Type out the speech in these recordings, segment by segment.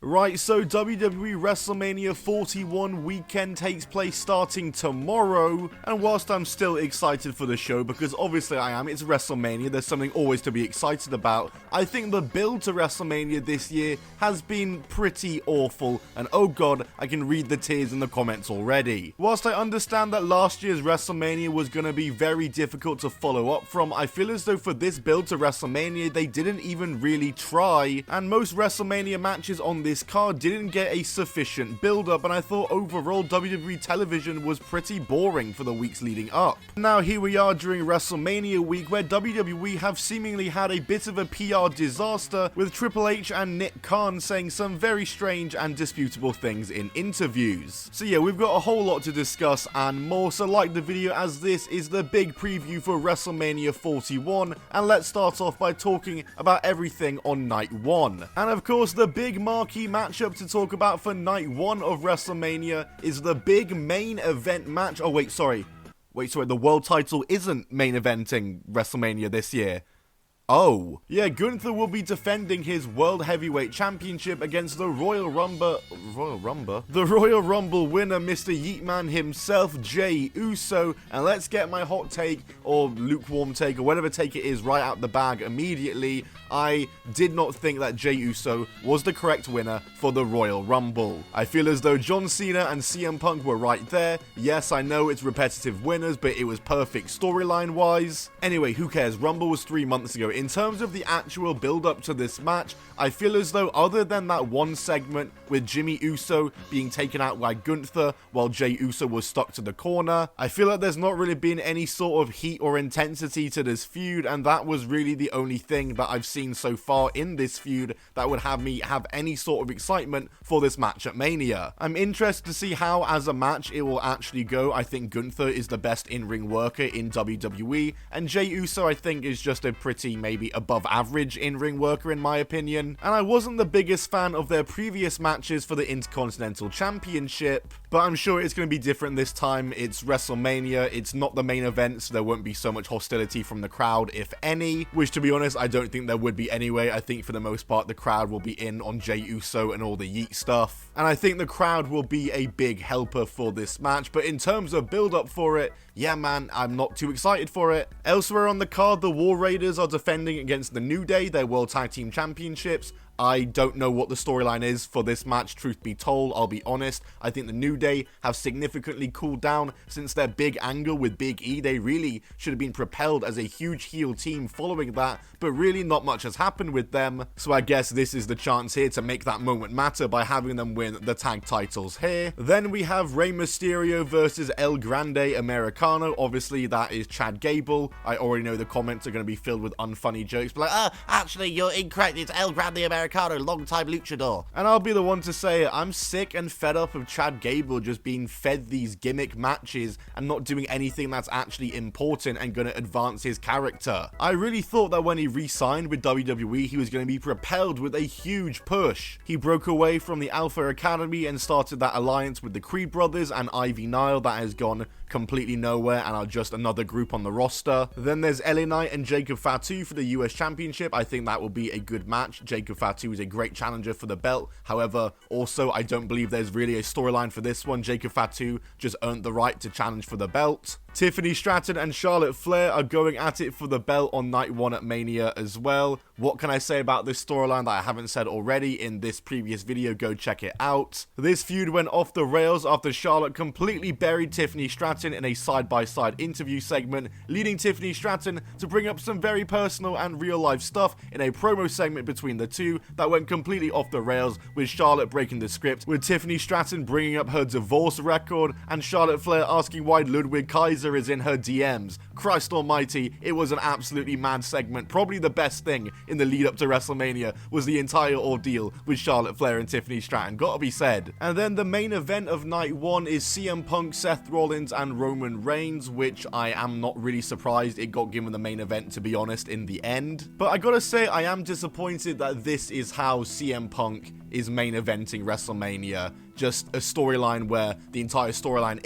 Right, so WWE WrestleMania 41 weekend takes place starting tomorrow, and whilst I'm still excited for the show, because obviously I am, it's WrestleMania, there's something always to be excited about, I think the build to WrestleMania this year has been pretty awful, and oh god, I can read the tears in the comments already. Whilst I understand that last year's WrestleMania was going to be very difficult to follow up from, I feel as though for this build to WrestleMania, they didn't even really try, and most WrestleMania matches on this card didn't get a sufficient build-up, and I thought overall WWE television was pretty boring for the weeks leading up. Now here we are during WrestleMania week, where WWE have seemingly had a bit of a PR disaster, with Triple H and Nick Khan saying some very strange and disputable things in interviews. So yeah, we've got a whole lot to discuss and more, so like the video as this is the big preview for WrestleMania 41, and let's start off by talking about everything on night 1. And of course, the big marquee matchup to talk about for night 1 of WrestleMania is the big main event match. Oh wait, sorry, the world title isn't main eventing WrestleMania this year. Oh. Yeah, Gunther will be defending his World Heavyweight Championship against the Royal Rumble winner, Mr. Yeetman himself, Jey Uso. And let's get my hot take, or lukewarm take, or whatever take it is, right out the bag immediately. I did not think that Jey Uso was the correct winner for the Royal Rumble. I feel as though John Cena and CM Punk were right there. Yes, I know it's repetitive winners, but it was perfect storyline-wise. Anyway, who cares? Rumble was 3 months ago. In terms of the actual build-up to this match, I feel as though other than that one segment with Jimmy Uso being taken out by Gunther while Jey Uso was stuck to the corner, I feel like there's not really been any sort of heat or intensity to this feud, and that was really the only thing that I've seen so far in this feud that would have me have any sort of excitement for this match at Mania. I'm interested to see how as a match it will actually go. I think Gunther is the best in-ring worker in WWE, and Jey Uso I think is just a pretty maybe above average in-ring worker in my opinion, and I wasn't the biggest fan of their previous matches for the Intercontinental Championship, but I'm sure it's going to be different this time. It's WrestleMania, it's not the main event, so there won't be so much hostility from the crowd, if any, which to be honest I don't think there would be anyway. I think for the most part the crowd will be in on Jey Uso and all the yeet stuff, and I think the crowd will be a big helper for this match, but in terms of build up for it, yeah man, I'm not too excited for it. Elsewhere on the card, the War Raiders are defending against the New Day, their World Tag Team Championships. I don't know what the storyline is for this match, truth be told, I'll be honest. I think the New Day have significantly cooled down since their big angle with Big E. They really should have been propelled as a huge heel team following that, but really not much has happened with them. So I guess this is the chance here to make that moment matter by having them win the tag titles here. Then we have Rey Mysterio versus El Grande Americano. Obviously that is Chad Gable. I already know the comments are going to be filled with unfunny jokes, but like, actually you're incorrect, it's El Grande Americano, long-time luchador. And I'll be the one to say it, I'm sick and fed up of Chad Gable just being fed these gimmick matches and not doing anything that's actually important and going to advance his character. I really thought that when he re-signed with WWE, he was going to be propelled with a huge push. He broke away from the Alpha Academy and started that alliance with the Creed brothers and Ivy Nile that has gone completely nowhere and are just another group on the roster. Then there's LA Knight and Jacob Fatu for the US Championship. I think that will be a good match. Jacob Fatu is a great challenger for the belt. However, also I don't believe there's really a storyline for this one. Jacob Fatu just earned the right to challenge for the belt. Tiffany Stratton and Charlotte Flair are going at it for the belt on night 1 at Mania as well. What can I say about this storyline that I haven't said already in this previous video? Go check it out. This feud went off the rails after Charlotte completely buried Tiffany Stratton in a side-by-side interview segment, leading Tiffany Stratton to bring up some very personal and real-life stuff in a promo segment between the two that went completely off the rails, with Charlotte breaking the script, with Tiffany Stratton bringing up her divorce record and Charlotte Flair asking why Ludwig Kaiser is in her DMs. Christ almighty, it was an absolutely mad segment. Probably the best thing in the lead up to WrestleMania was the entire ordeal with Charlotte Flair and Tiffany Stratton, gotta be said. And then the main event of night 1 is CM Punk, Seth Rollins and Roman Reigns, which I am not really surprised it got given the main event, to be honest, in the end. But I gotta say, I am disappointed that this is how CM Punk is main eventing WrestleMania. Just a storyline where the entire storyline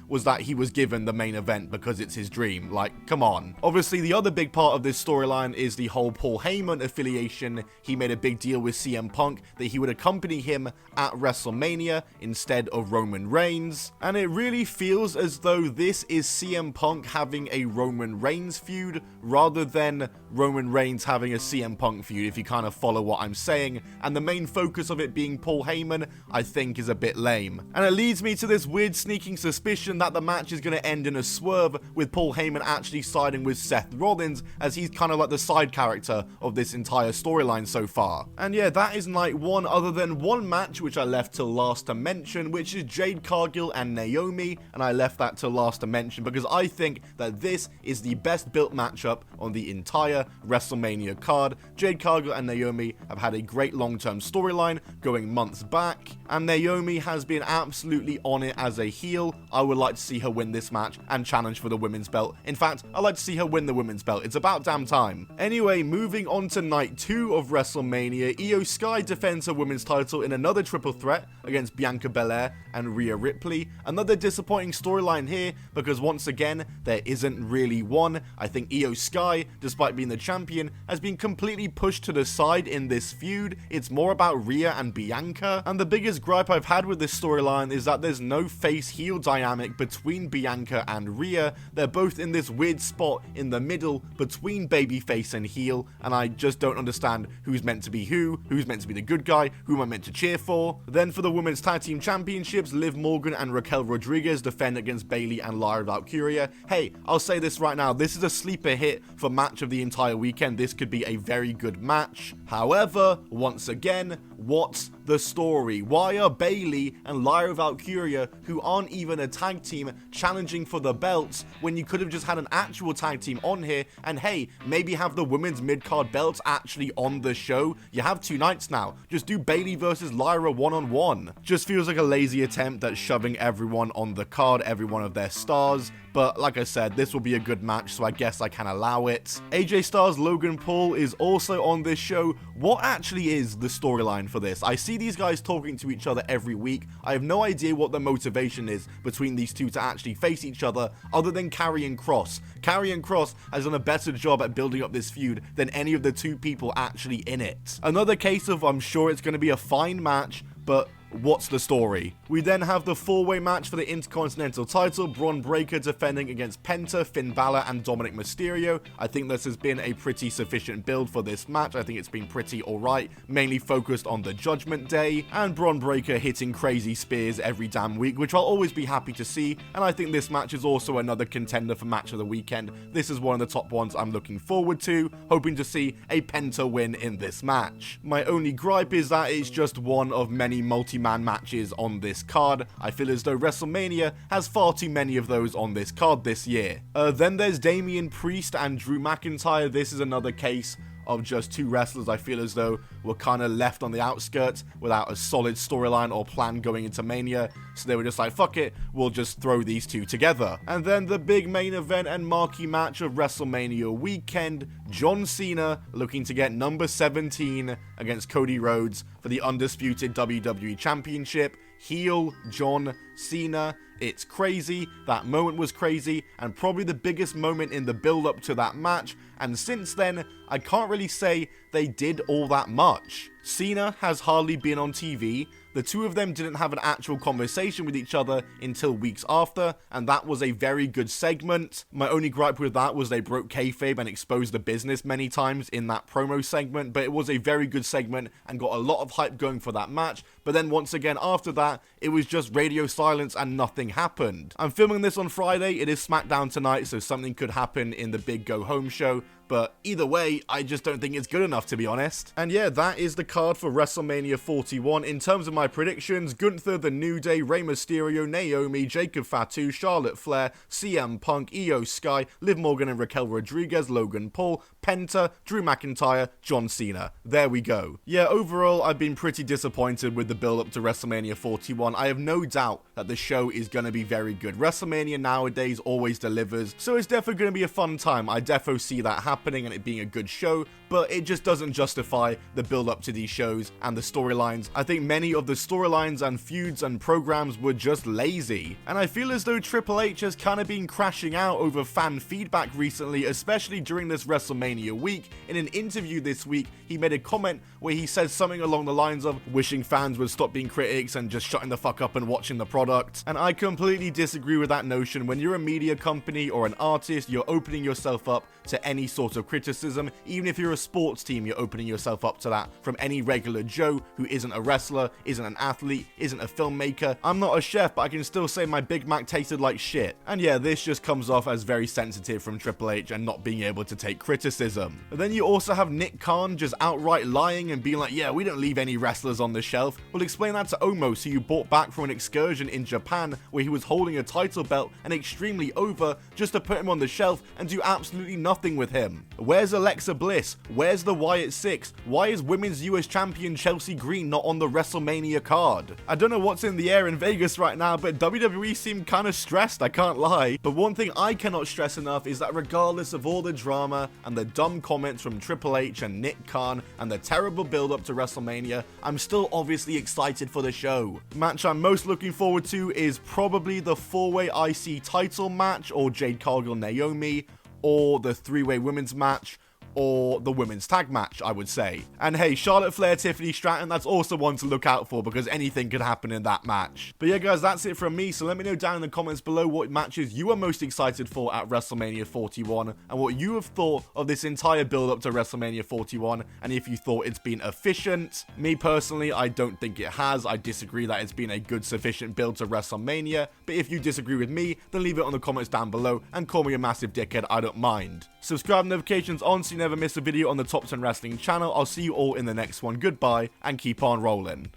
was that he was given the main event because it's his dream. Like, come on. Obviously, the other big part of this storyline is the whole Paul Heyman affiliation. He made a big deal with CM Punk that he would accompany him at WrestleMania instead of Roman Reigns. And it really feels as though this is CM Punk having a Roman Reigns feud rather than Roman Reigns having a CM Punk feud, if you kind of follow what I'm saying. And the main focus of it being Paul Heyman, I think, is a bit lame. And it leads me to this weird sneaking suspicion that the match is going to end in a swerve with Paul Heyman actually siding with Seth Rollins, as he's kind of like the side character of this entire storyline so far. And yeah, that is night one, other than one match which I left till last to mention, which is Jade Cargill and Naomi, and I left that till last to mention because I think that this is the best built matchup on the entire WrestleMania card. Jade Cargill and Naomi have had a great long-term storyline going months back, and Naomi has been absolutely on it as a heel. I would like to see her win this match and challenge for the women's belt. In fact, I'd like to see her win the women's belt. It's about damn time. Anyway, moving on to night 2 of WrestleMania, Io Sky defends her women's title in another triple threat against Bianca Belair and Rhea Ripley. Another disappointing storyline here because once again, there isn't really one. I think Io Sky, despite being the champion, has been completely pushed to the side in this feud. It's more about Rhea and Bianca, and the biggest gripe I've had with this storyline is that there's no face-heel dynamic between Bianca and Rhea. They're both in this weird spot in the middle between babyface and heel, and I just don't understand who's meant to be who's meant to be the good guy, who am I meant to cheer for. Then for the Women's Tag Team Championships, Liv Morgan and Raquel Rodriguez defend against Bayley and Lyra Valkyria. Hey, I'll say this right now, this is a sleeper hit for match of the entire weekend. This could be a very good match. However, once again, what's the story? Why are Bayley and Lyra Valkyria, who aren't even a tag team, challenging for the belts when you could have just had an actual tag team on here and hey, maybe have the women's mid-card belts actually on the show? You have 2 nights now. Just do Bayley versus Lyra one-on-one. Just feels like a lazy attempt at shoving everyone on the card, every one of their stars. But like I said, this will be a good match, so I guess I can allow it. AJ Styles Logan Paul is also on this show. What actually is the storyline for this? I see these guys talking to each other every week. I have no idea what the motivation is between these two to actually face each other, other than Karrion Kross. Karrion Kross has done a better job at building up this feud than any of the 2 people actually in it. Another case of I'm sure it's going to be a fine match, but what's the story? We then have the 4-way match for the Intercontinental title, Bron Breakker defending against Penta, Finn Balor, and Dominic Mysterio. I think this has been a pretty sufficient build for this match. I think it's been pretty alright, mainly focused on the Judgment Day, and Bron Breakker hitting crazy spears every damn week, which I'll always be happy to see, and I think this match is also another contender for match of the weekend. This is one of the top ones I'm looking forward to, hoping to see a Penta win in this match. My only gripe is that it's just one of many multi-man matches on this card. I feel as though WrestleMania has far too many of those on this card this year. Then there's Damian Priest and Drew McIntyre. This is another case of just 2 wrestlers I feel as though were kind of left on the outskirts without a solid storyline or plan going into Mania, so they were just like, fuck it, we'll just throw these 2 together. And then the big main event and marquee match of WrestleMania weekend, John Cena looking to get number 17 against Cody Rhodes for the undisputed WWE Championship. Heel John Cena. It's crazy. That moment was crazy and probably the biggest moment in the build-up to that match, and since then, I can't really say they did all that much. Cena has hardly been on TV. The 2 of them didn't have an actual conversation with each other until weeks after, and that was a very good segment. My only gripe with that was they broke kayfabe and exposed the business many times in that promo segment, but it was a very good segment and got a lot of hype going for that match. But then once again after that, it was just radio silence and nothing happened. I'm filming this on Friday, it is SmackDown tonight, so something could happen in the big go home show. But either way, I just don't think it's good enough, to be honest. And yeah, that is the card for WrestleMania 41. In terms of my predictions, Gunther, The New Day, Rey Mysterio, Naomi, Jacob Fatu, Charlotte Flair, CM Punk, Io Sky, Liv Morgan and Raquel Rodriguez, Logan Paul, Penta, Drew McIntyre, John Cena. There we go. Yeah, overall, I've been pretty disappointed with the build-up to WrestleMania 41. I have no doubt that the show is going to be very good. WrestleMania nowadays always delivers, so it's definitely going to be a fun time. I defo see that happen. happening and it being a good show, but it just doesn't justify the build up to these shows and the storylines. I think many of the storylines and feuds and programs were just lazy, and I feel as though Triple H has kind of been crashing out over fan feedback recently, especially during this WrestleMania week. In an interview this week, he made a comment where he said something along the lines of wishing fans would stop being critics and just shutting the fuck up and watching the product, and I completely disagree with that notion. When you're a media company or an artist, you're opening yourself up to any sort of criticism. Even if you're a sports team, you're opening yourself up to that from any regular Joe who isn't a wrestler, isn't an athlete, isn't a filmmaker. I'm not a chef, but I can still say my Big Mac tasted like shit. And yeah, this just comes off as very sensitive from Triple H and not being able to take criticism. But then you also have Nick Khan just outright lying and being like, yeah, we don't leave any wrestlers on the shelf. Well, explain that to Omos, who you brought back from an excursion in Japan where he was holding a title belt and extremely over, just to put him on the shelf and do absolutely nothing with him. Where's Alexa Bliss? Where's the Wyatt Six? Why is Women's US Champion Chelsea Green not on the WrestleMania card? I don't know what's in the air in Vegas right now, but WWE seem kind of stressed, I can't lie. But one thing I cannot stress enough is that regardless of all the drama and the dumb comments from Triple H and Nick Khan and the terrible build up to WrestleMania, I'm still obviously excited for the show. The match I'm most looking forward to is probably the 4-way IC title match, or Jade Cargill Naomi, or the 3-way women's match, or the women's tag match, I would say. And hey, Charlotte Flair, Tiffany Stratton, that's also one to look out for because anything could happen in that match. But yeah guys, that's it from me, so let me know down in the comments below what matches you are most excited for at WrestleMania 41 and what you have thought of this entire build up to WrestleMania 41, and if you thought it's been efficient. Me personally, I don't think it has. I disagree that it's been a good sufficient build to WrestleMania, but if you disagree with me, then leave it on the comments down below and call me a massive dickhead, I don't mind. Subscribe, notifications on so you never miss a video on the Top 10 Wrestling channel. I'll see you all in the next one. Goodbye, and keep on rolling.